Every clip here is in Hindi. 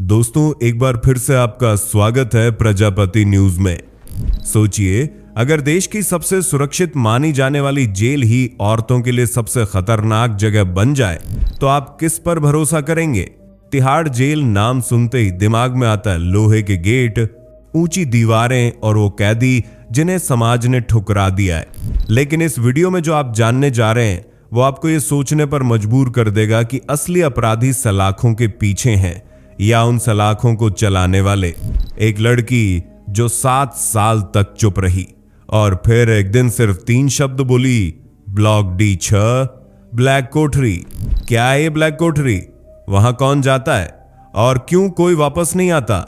दोस्तों, एक बार फिर से आपका स्वागत है प्रजापति न्यूज में। सोचिए, अगर देश की सबसे सुरक्षित मानी जाने वाली जेल ही औरतों के लिए सबसे खतरनाक जगह बन जाए तो आप किस पर भरोसा करेंगे? तिहाड़ जेल नाम सुनते ही दिमाग में आता है लोहे के गेट, ऊंची दीवारें और वो कैदी जिन्हें समाज ने ठुकरा दिया है। लेकिन इस वीडियो में जो आप जानने जा रहे हैं वो आपको ये सोचने पर मजबूर कर देगा कि असली अपराधी सलाखों के पीछे हैं या उन सलाखों को चलाने वाले। एक लड़की जो 7 साल तक चुप रही और फिर एक दिन सिर्फ 3 शब्द बोली, ब्लॉक D6, ब्लैक कोठरी। क्या है ये ब्लैक कोठरी? वहां कौन जाता है और क्यों कोई वापस नहीं आता?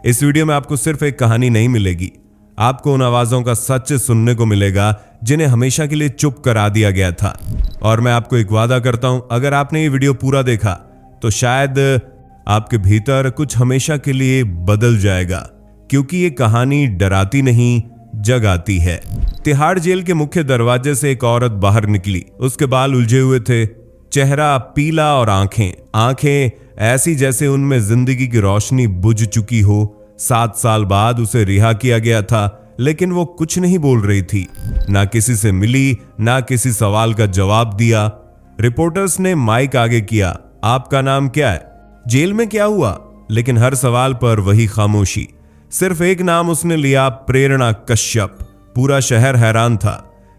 इस वीडियो में आपको सिर्फ एक कहानी नहीं मिलेगी, आपको उन आवाजों का सच सुनने को मिलेगा जिन्हें हमेशा के लिए चुप करा दिया गया था। और मैं आपको एक वादा करता हूं, अगर आपने ये वीडियो पूरा देखा तो शायद आपके भीतर कुछ हमेशा के लिए बदल जाएगा, क्योंकि ये कहानी डराती नहीं, जगाती है। तिहाड़ जेल के मुख्य दरवाजे से एक औरत बाहर निकली। उसके बाल उलझे हुए थे, चेहरा पीला और आंखें ऐसी जैसे उनमें जिंदगी की रोशनी बुझ चुकी हो। 7 साल बाद उसे रिहा किया गया था, लेकिन वो कुछ नहीं बोल रही थी, ना किसी से मिली, ना किसी सवाल का जवाब दिया। रिपोर्टर्स ने माइक आगे किया, आपका नाम क्या है? जेल में क्या हुआ? लेकिन हर सवाल पर वही खामोशी। सिर्फ एक नाम उसने लिया, प्रेरणा कश्यप। पूरा शहर हैरान था।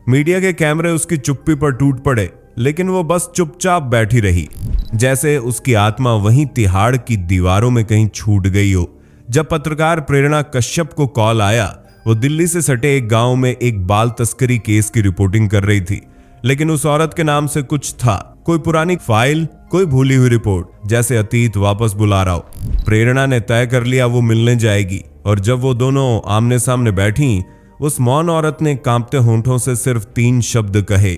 मीडिया के कैमरे उसकी चुप्पी पर टूट पड़े, लेकिन वो बस चुपचाप बैठी रही, जैसे उसकी आत्मा वहीं तिहाड़ की दीवारों में कहीं छूट गई हो। जब पत्रकार प्रेरणा कश्यप को कॉल आया, वो दिल्ली से सटे एक गांव में एक बाल तस्करी केस की रिपोर्टिंग कर रही थी। लेकिन उस औरत के नाम से कुछ था, कोई पुरानी फाइल, कोई भूली हुई रिपोर्ट, जैसे अतीत वापस बुला रहा हो। प्रेरणा ने तय कर लिया वो मिलने जाएगी, और जब वो दोनों आमने सामने बैठी, उस मौन औरत ने कांपते होंठों से सिर्फ 3 शब्द कहे,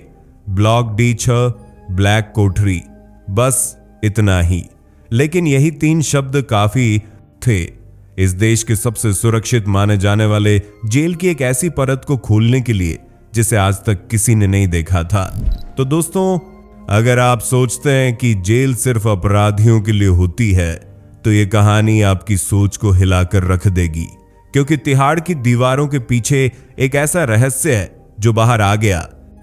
ब्लॉक D6, ब्लैक कोठरी। बस इतना ही। लेकिन यही 3 शब्द काफी थे इस देश के सबसे सुरक्षित माने जाने वाले जेल की एक ऐसी परत को खोलने के लिए जिसे आज तक किसी ने नहीं देखा था। तो दोस्तों, अगर आप सोचते हैं कि जेल सिर्फ अपराधियों के लिए होती है, तो ये कहानी आपकी सोच को हिलाकर रख देगी, क्योंकि तिहाड़ की दीवारों के पीछे एक ऐसा रहस्य है जो बाहर आ गया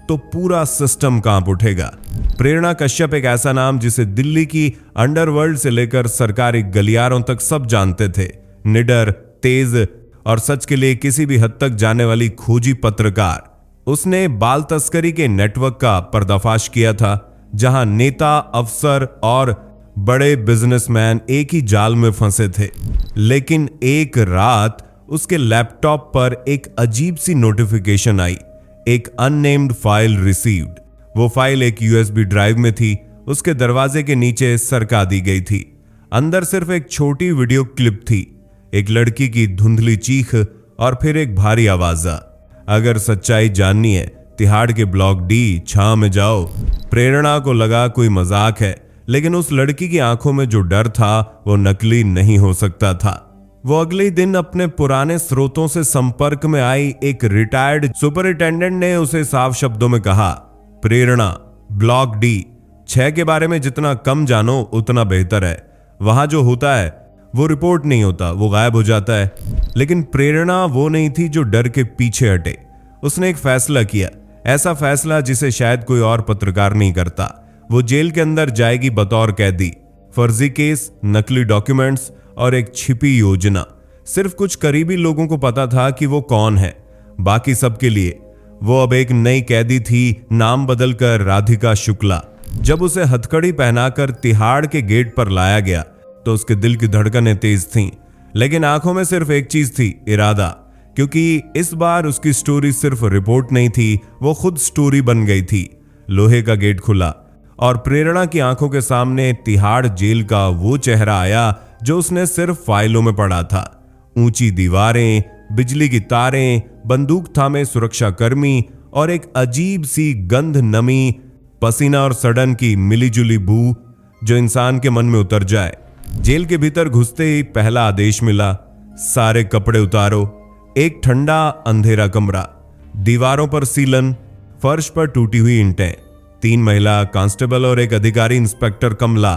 तो पूरा सिस्टम कांप उठेगा। प्रेरणा कश्यप एक ऐसा नाम जिसे दिल्ली की अंडरवर्ल्ड से लेकर सरकारी गलियारों तक सब जानते थे। निडर, तेज और सच के लिए किसी भी हद तक जाने वाली खोजी पत्रकार। उसने बाल तस्करी के नेटवर्क का पर्दाफाश किया था, जहां नेता, अफसर और बड़े बिजनेसमैन एक ही जाल में फंसे थे। लेकिन एक रात उसके लैपटॉप पर एक अजीब सी नोटिफिकेशन आई, एक अननेम्ड फाइल रिसीव्ड। वो फाइल एक USB ड्राइव में थी, उसके दरवाजे के नीचे सरका दी गई थी। अंदर सिर्फ एक छोटी वीडियो क्लिप थी, एक लड़की की धुंधली चीख और फिर एक भारी आवाज़, अगर सच्चाई जाननी है तिहाड़ के ब्लॉक D6 में जाओ। प्रेरणा को लगा कोई मजाक है, लेकिन उस लड़की की आंखों में जो डर था वो नकली नहीं हो सकता था। वो अगले दिन अपने पुराने स्रोतों से संपर्क में आई एक रिटायर्ड सुपरिटेंडेंट ने उसे साफ शब्दों में कहा, प्रेरणा, ब्लॉक D6 के बारे में जितना कम जानो उतना बेहतर है। वहां जो होता है वो रिपोर्ट नहीं होता, वो गायब हो जाता है। लेकिन प्रेरणा वो नहीं थी जो डर के पीछे हटे। उसने एक फैसला किया, ऐसा फैसला जिसे शायद कोई और पत्रकार नहीं करता। वो जेल के अंदर जाएगी बतौर कैदी। फर्जी केस, नकली डॉक्यूमेंट्स और एक छिपी योजना। सिर्फ कुछ करीबी लोगों को पता था कि वो कौन है, बाकी सबके लिए वो अब एक नई कैदी थी, नाम बदलकर राधिका शुक्ला। जब उसे हथकड़ी पहनाकर तिहाड़ के गेट पर लाया गया तो उसके दिल की धड़कनें तेज थीं, लेकिन आंखों में सिर्फ एक चीज थी, इरादा। क्योंकि इस बार उसकी स्टोरी सिर्फ रिपोर्ट नहीं थी, वो खुद स्टोरी बन गई थी। लोहे का गेट खुला और प्रेरणा की आंखों के सामने तिहाड़ जेल का वो चेहरा आया जो उसने सिर्फ फाइलों में पढ़ा था। ऊंची दीवारें, बिजली की तारें, बंदूक थामे सुरक्षाकर्मी और एक अजीब सी गंध, नमी, पसीना और सड़न की मिलीजुली बू जो इंसान के मन में उतर जाए। जेल के भीतर घुसते ही पहला आदेश मिला, सारे कपड़े उतारो। एक ठंडा अंधेरा कमरा, दीवारों पर सीलन, फर्श पर टूटी हुई ईंटें। 3 महिला कांस्टेबल और एक अधिकारी इंस्पेक्टर कमला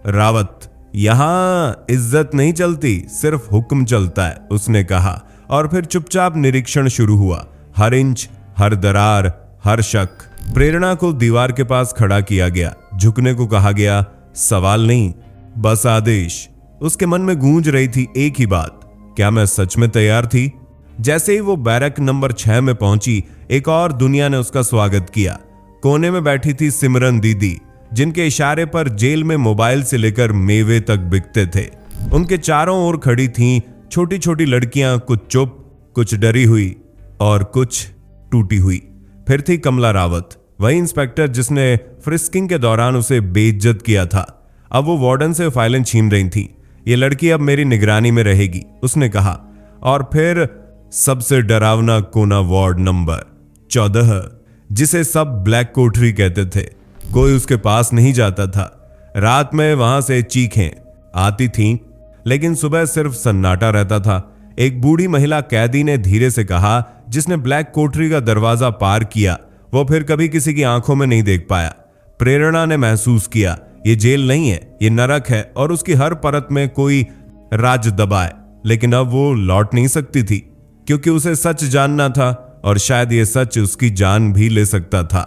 रावत यहां इज्जत नहीं चलती, सिर्फ हुक्म चलता है, उसने कहा। और फिर चुपचाप निरीक्षण शुरू हुआ। हर इंच, हर दरार, हर शक। प्रेरणा को दीवार के पास खड़ा किया गया, झुकने को कहा गया। सवाल नहीं, बस आदेश। उसके मन में गूंज रही थी एक ही बात, क्या मैं सच में तैयार थी? जैसे ही वो बैरक नंबर 6 में पहुंची, एक और दुनिया ने उसका स्वागत किया। कोने में बैठी थी सिमरन दीदी, जिनके इशारे पर जेल में मोबाइल से लेकर मेवे तक बिकते थे। उनके चारों ओर खड़ी थीं छोटी छोटी लड़कियां, कुछ चुप, कुछ डरी हुई और कुछ टूटी हुई। फिर थी कमला रावत, वही इंस्पेक्टर जिसने फ्रिस्किंग के दौरान उसे बेइज्जत किया था। अब वो वार्डन से फाइलें छीन रही थी। ये लड़की अब मेरी निगरानी में रहेगी, उसने कहा। और फिर सबसे डरावना कोना, वार्ड नंबर 14, जिसे सब ब्लैक कोठरी कहते थे। कोई उसके पास नहीं जाता था। रात में वहां से चीखें आती थीं, लेकिन सुबह सिर्फ सन्नाटा रहता था। एक बूढ़ी महिला कैदी ने धीरे से कहा, जिसने ब्लैक कोठरी का दरवाजा पार किया, वो फिर कभी किसी की आंखों में नहीं देख पाया। प्रेरणा ने महसूस किया, ये जेल नहीं है, ये नरक है, और उसकी हर परत में कोई राज दबाए। लेकिन अब वो लौट नहीं सकती थी, क्योंकि उसे सच जानना था, और शायद ये सच उसकी जान भी ले सकता था।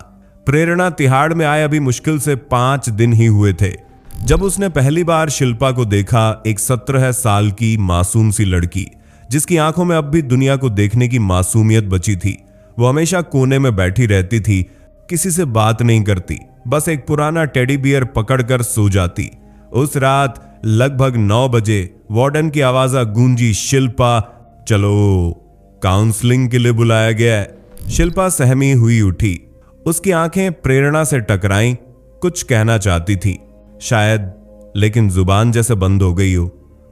प्रेरणा तिहाड़ में आए अभी मुश्किल से 5 दिन ही हुए थे जब उसने पहली बार शिल्पा को देखा। एक 17 साल की मासूम सी लड़की, जिसकी आंखों में अब भी दुनिया को देखने की मासूमियत बची थी। वो हमेशा कोने में बैठी रहती थी, किसी से बात नहीं करती, बस एक पुराना टेडी बियर पकड़कर सो जाती। उस रात लगभग 9 बजे वार्डन की आवाज गूंजी, शिल्पा चलो, काउंसलिंग के लिए बुलाया गया है। शिल्पा सहमी हुई उठी। उसकी आंखें प्रेरणा से टकराईं। कुछ कहना चाहती थी शायद, लेकिन जुबान जैसे बंद हो गई हो।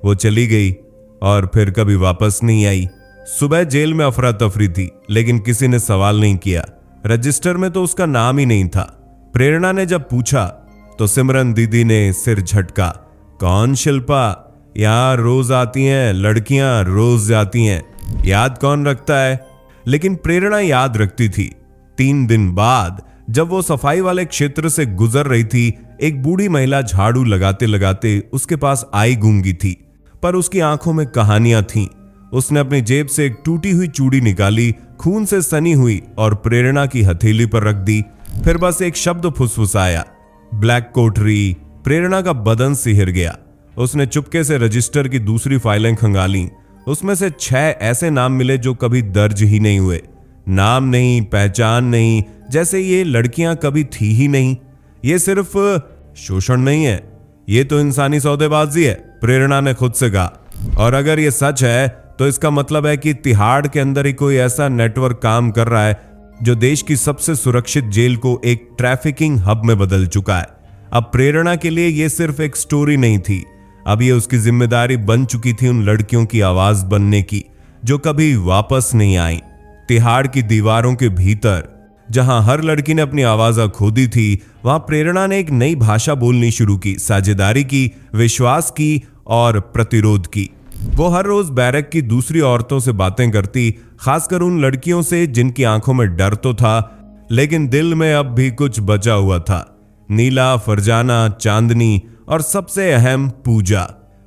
वो चली गई और फिर कभी वापस नहीं आई। सुबह जेल में अफरा तफरी थी, लेकिन किसी ने सवाल नहीं किया। रजिस्टर में तो उसका नाम ही नहीं था। प्रेरणा ने जब पूछा तो सिमरन दीदी ने सिर झटका। कौन शिल्पा? यहां रोज आती हैं लड़कियां, रोज जाती हैं, याद कौन रखता है? लेकिन प्रेरणा याद रखती थी। 3 दिन बाद जब वो सफाई वाले क्षेत्र से गुजर रही थी, एक बूढ़ी महिला झाड़ू लगाते लगाते उसके पास आई गूंगी थी, पर उसकी आंखों में कहानियां थीं। उसने अपनी जेब से एक टूटी हुई चूड़ी निकाली, खून से सनी हुई, और प्रेरणा की हथेली पर रख दी। फिर बस एक शब्द फुसफुसाया, ब्लैक कोठरी। प्रेरणा का बदन सिहर गया। उसने चुपके से रजिस्टर की दूसरी फाइलें खंगाली। उसमें से 6 ऐसे नाम मिले जो कभी दर्ज ही नहीं हुए। नाम नहीं, पहचान नहीं, जैसे ये लड़कियां कभी थी ही नहीं। ये सिर्फ शोषण नहीं है, ये तो इंसानी सौदेबाजी है, प्रेरणा ने खुद से कहा। और अगर ये सच है तो इसका मतलब है कि तिहाड़ के अंदर ही कोई ऐसा नेटवर्क काम कर रहा है जो देश की सबसे सुरक्षित जेल को एक ट्रैफिकिंग हब में बदल चुका है। अब प्रेरणा के लिए ये सिर्फ एक स्टोरी नहीं थी, अब ये उसकी जिम्मेदारी बन चुकी थी उन लड़कियों की आवाज बनने की जो कभी वापस नहीं आई। तिहाड़ की दीवारों के भीतर जहां हर लड़की ने अपनी आवाज खो दी थी, वहां प्रेरणा ने एक नई भाषा बोलनी शुरू की, साझेदारी की, विश्वास की और प्रतिरोध की। वो हर रोज बैरक की दूसरी औरतों से बातें करती, खासकर उन लड़कियों से जिनकी आंखों में डर तो था, लेकिन दिल में अब भी कुछ बचा हुआ था। नीला, फरजाना, चांदनी और सबसे अहम पूजा।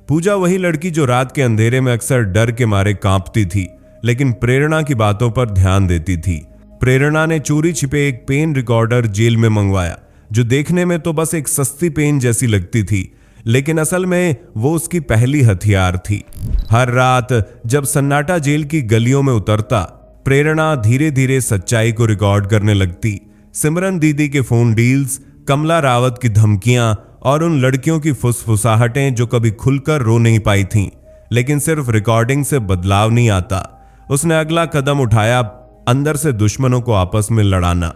पूजा वही लड़की जो रात के अंधेरे में अक्सर डर के मारे कांपती थी, लेकिन प्रेरणा की बातों पर ध्यान देती थी। प्रेरणा ने चोरी छिपे एक पेन रिकॉर्डर जेल में मंगवाया, जो देखने में तो बस एक सस्ती पेन जैसी लगती थी, लेकिन असल में वो उसकी पहली हथियार थी। हर रात जब सन्नाटा जेल की गलियों में उतरता, प्रेरणा धीरे धीरे सच्चाई को रिकॉर्ड करने लगती। सिमरन दीदी के फोन डील्स, कमला रावत की धमकियां और उन लड़कियों की फुसफुसाहटें जो कभी खुलकर रो नहीं पाई थीं। लेकिन सिर्फ रिकॉर्डिंग से बदलाव नहीं आता। उसने अगला कदम उठाया, अंदर से दुश्मनों को आपस में लड़ाना।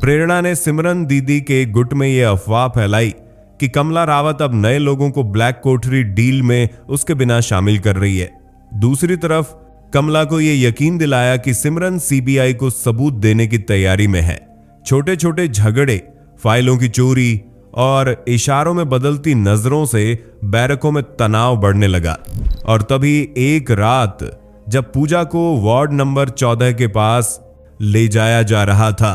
प्रेरणा ने सिमरन दीदी के गुट में यह अफवाह फैलाई कि कमला रावत अब नए लोगों को ब्लैक कोठरी डील में उसके बिना शामिल कर रही है। दूसरी तरफ कमला को यह यकीन दिलाया कि सिमरन सीबीआई को सबूत देने की तैयारी में है। छोटे छोटे झगड़े, फाइलों की चोरी और इशारों में बदलती नजरों से बैरकों में तनाव बढ़ने लगा। और तभी एक रात जब पूजा को वार्ड नंबर 14 के पास ले जाया जा रहा था,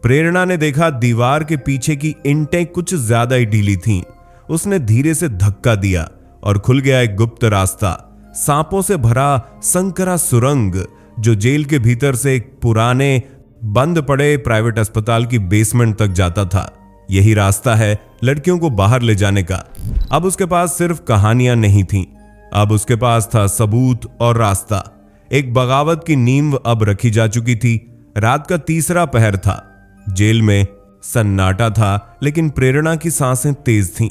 प्रेरणा ने देखा दीवार के पीछे की ईंटें कुछ ज्यादा ही ढीली थीं। उसने धीरे से धक्का दिया। और खुल गया एक गुप्त रास्ता, सांपों से भरा संकरा सुरंग जो जेल के भीतर से एक पुराने बंद पड़े प्राइवेट अस्पताल की बेसमेंट तक जाता था। यही रास्ता है लड़कियों को बाहर ले जाने का। अब उसके पास सिर्फ कहानियां नहीं थीं, अब उसके पास था सबूत और रास्ता। एक बगावत की नींव अब रखी जा चुकी थी। रात का तीसरा पहर था। जेल में सन्नाटा था, लेकिन प्रेरणा की सांसें तेज थीं।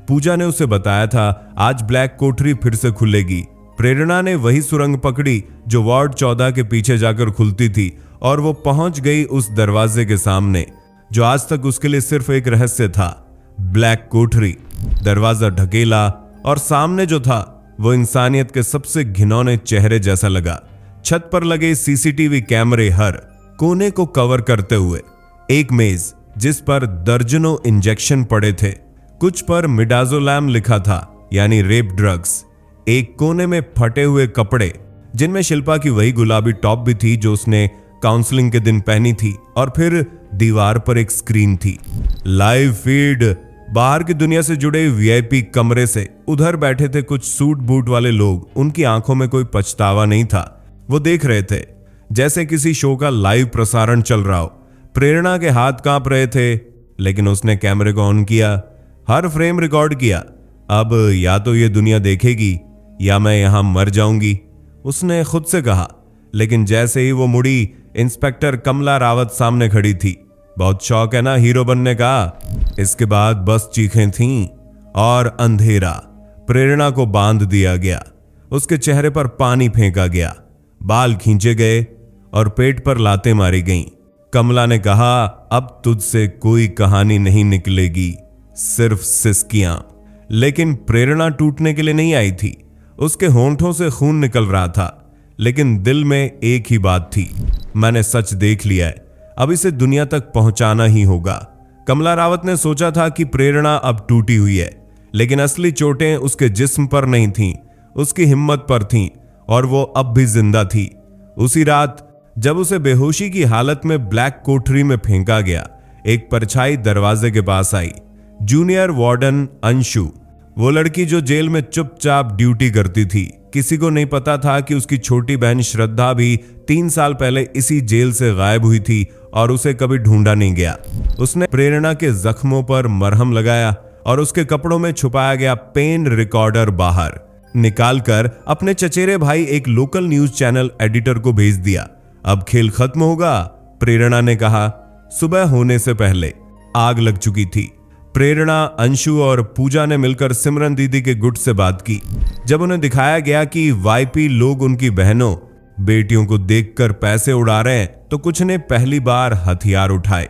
पूजा ने उसे बताया था आज ब्लैक कोठरी फिर से खुलेगी। प्रेरणा ने वही सुरंग पकड़ी जो वार्ड 14 के पीछे जाकर खुलती थी और वो पहुंच गई उस दरवाजे के सामने जो आज तक उसके लिए सिर्फ एक रहस्य था। ब्लैक कोठरी। दरवाजा ढकेला और सामने जो था वो इंसानियत के सबसे घिनौने चेहरे जैसा लगा। छत पर लगे सीसीटीवी कैमरे हर कोने को कवर करते हुए, एक मेज जिस पर दर्जनों इंजेक्शन पड़े थे, कुछ पर मिडाजोलैम लिखा था यानी रेप ड्रग्स, एक कोने में फटे हुए कपड़े जिनमें शिल्पा की वही गुलाबी टॉप भी थी जो उसने काउंसलिंग के दिन पहनी थी, और फिर दीवार पर एक स्क्रीन थी। Live feed. बाहर की दुनिया से जुड़े वीआईपी कमरे से उधर बैठे थे कुछ सूट बूट वाले लोग। उनकी आंखों में कोई पछतावा नहीं था। वो देख रहे थे जैसे किसी शो का लाइव प्रसारण चल रहा हो। प्रेरणा के हाथ कांप रहे थे, लेकिन उसने कैमरे को ऑन किया, हर फ्रेम रिकॉर्ड किया। अब या तो ये दुनिया देखेगी या मैं यहां मर जाऊंगी, उसने खुद से कहा। लेकिन जैसे ही वो मुड़ी, इंस्पेक्टर कमला रावत सामने खड़ी थी। बहुत शौक है ना हीरो बनने का। इसके बाद बस चीखें थीं और अंधेरा। प्रेरणा को बांध दिया गया, उसके चेहरे पर पानी फेंका गया, बाल खींचे गए और पेट पर लातें मारी गईं। कमला ने कहा अब तुझसे कोई कहानी नहीं निकलेगी, सिर्फ सिसकियां। लेकिन प्रेरणा टूटने के लिए नहीं आई थी। उसके होंठों से खून निकल रहा था, लेकिन दिल में एक ही बात थी, मैंने सच देख लिया है, अब इसे दुनिया तक पहुंचाना ही होगा। कमला रावत ने सोचा था कि प्रेरणा अब टूटी हुई है, लेकिन असली चोटें उसके जिस्म पर नहीं थीं, उसकी हिम्मत पर थीं, और वो अब भी जिंदा थी। उसी रात जब उसे बेहोशी की हालत में ब्लैक कोठरी में फेंका गया, एक परछाई दरवाजे के पास आई। जूनियर वार्डन अंशु, वो लड़की जो जेल में चुपचाप ड्यूटी करती थी। किसी को नहीं पता था कि उसकी छोटी बहन श्रद्धा भी 3 साल पहले इसी जेल से गायब हुई थी और उसे कभी ढूंढा नहीं गया। उसने प्रेरणा के जख्मों पर मरहम लगाया और उसके कपड़ों में छुपाया गया पेन रिकॉर्डर बाहर निकालकर अपने चचेरे भाई एक लोकल न्यूज चैनल एडिटर को भेज दिया। अब खेल खत्म होगा, प्रेरणा ने कहा। सुबह होने से पहले आग लग चुकी थी। प्रेरणा, अंशु और पूजा ने मिलकर सिमरन दीदी के गुट से बात की। जब उन्हें दिखाया गया कि वाईपी लोग उनकी बहनों बेटियों को देखकर पैसे उड़ा रहे हैं, तो कुछ ने पहली बार हथियार उठाए।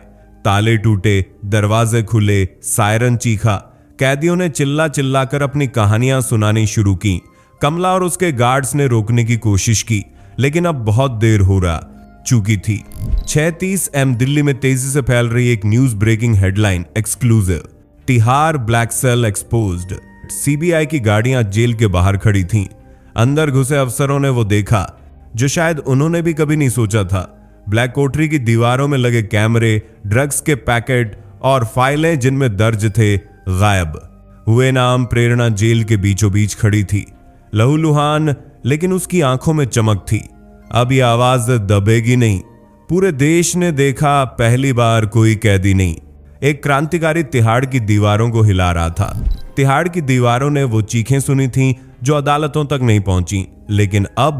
ताले टूटे, दरवाजे खुले, सायरन चीखा। कैदियों ने चिल्ला चिल्लाकर अपनी कहानियां सुनानी शुरू की। कमला और उसके गार्ड्स ने रोकने की कोशिश की, लेकिन अब बहुत देर हो रहा चुकी थी। 6:30 AM दिल्ली में तेजी से फैल रही एक news breaking headline exclusive, Tihar black cell exposed. CBI की गाड़ियां जेल के बाहर खड़ी थीं। अंदर घुसे अफसरों ने वो देखा जो शायद उन्होंने भी कभी नहीं सोचा था। ब्लैक कोठरी की दीवारों में लगे कैमरे, ड्रग्स के पैकेट और फाइलें जिनमें दर्ज थे गायब हुए नाम। प्रेरणा जेल के बीचों बीच खड़ी थी, लहूलुहान, लेकिन उसकी आंखों में चमक थी। अब यह आवाज दबेगी नहीं। पूरे देश ने देखा पहली बार कोई कैदी नहीं, एक क्रांतिकारी तिहाड़ की दीवारों को हिला रहा था। तिहाड़ की दीवारों ने वो चीखें सुनी थीं जो अदालतों तक नहीं पहुंची, लेकिन अब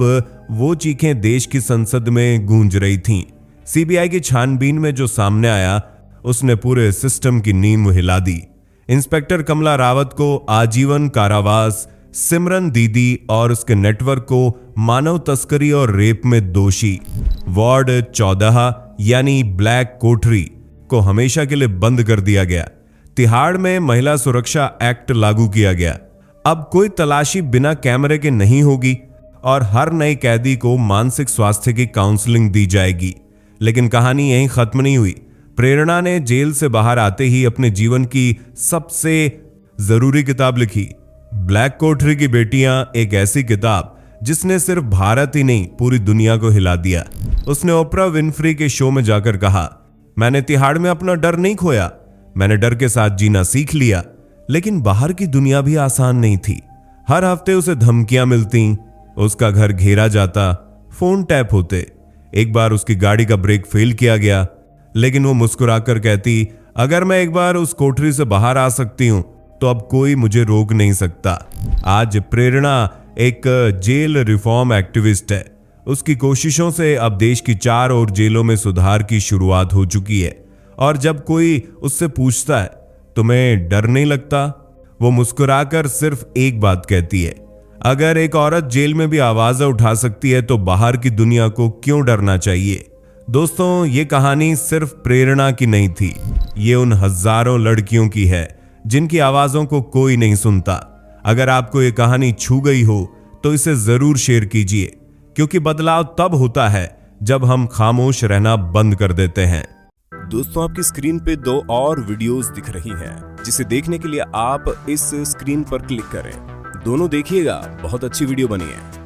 वो चीखें देश की संसद में गूंज रही थीं। सीबीआई की छानबीन में जो सामने आया उसने पूरे सिस्टम की नींव हिला दी। इंस्पेक्टर कमला रावत को आजीवन कारावास, सिमरन दीदी और उसके नेटवर्क को मानव तस्करी और रेप में दोषी, वार्ड 14 यानी ब्लैक कोठरी को हमेशा के लिए बंद कर दिया गया। तिहाड़ में महिला सुरक्षा एक्ट लागू किया गया। अब कोई तलाशी बिना कैमरे के नहीं होगी और हर नए कैदी को मानसिक स्वास्थ्य की काउंसलिंग दी जाएगी। लेकिन कहानी यहीं खत्म नहीं हुई। प्रेरणा ने जेल से बाहर आते ही अपने जीवन की सबसे जरूरी किताब लिखी, ब्लैक कोठरी की बेटियां, एक ऐसी किताब जिसने सिर्फ भारत ही नहीं पूरी दुनिया को हिला दिया। उसने ओपरा विनफ्री के शो में जाकर कहा, मैंने तिहाड़ में अपना डर नहीं खोया, मैंने डर के साथ जीना सीख लिया। लेकिन बाहर की दुनिया भी आसान नहीं थी। हर हफ्ते उसे धमकियां मिलती, उसका घर घेरा जाता, फोन टैप होते। एक बार उसकी गाड़ी का ब्रेक फेल किया गया, लेकिन वो मुस्कुराकर कहती, अगर मैं एक बार उस कोठरी से बाहर आ सकती हूं तो अब कोई मुझे रोक नहीं सकता। आज प्रेरणा एक जेल रिफॉर्म एक्टिविस्ट है। उसकी कोशिशों से अब देश की 4 और जेलों में सुधार की शुरुआत हो चुकी है। और जब कोई उससे पूछता है, तुम्हें डर नहीं लगता, वो मुस्कुराकर सिर्फ एक बात कहती है, अगर एक औरत जेल में भी आवाज उठा सकती है तो बाहर की दुनिया को क्यों डरना चाहिए। दोस्तों, ये कहानी सिर्फ प्रेरणा की नहीं थी, ये उन हजारों लड़कियों की है जिनकी आवाजों को कोई नहीं सुनता। अगर आपको ये कहानी छू गई हो तो इसे जरूर शेयर कीजिए, क्योंकि बदलाव तब होता है जब हम खामोश रहना बंद कर देते हैं। दोस्तों, आपकी स्क्रीन पे 2 और वीडियोस दिख रही हैं, जिसे देखने के लिए आप इस स्क्रीन पर क्लिक करें। दोनों देखिएगा, बहुत अच्छी वीडियो बनी है।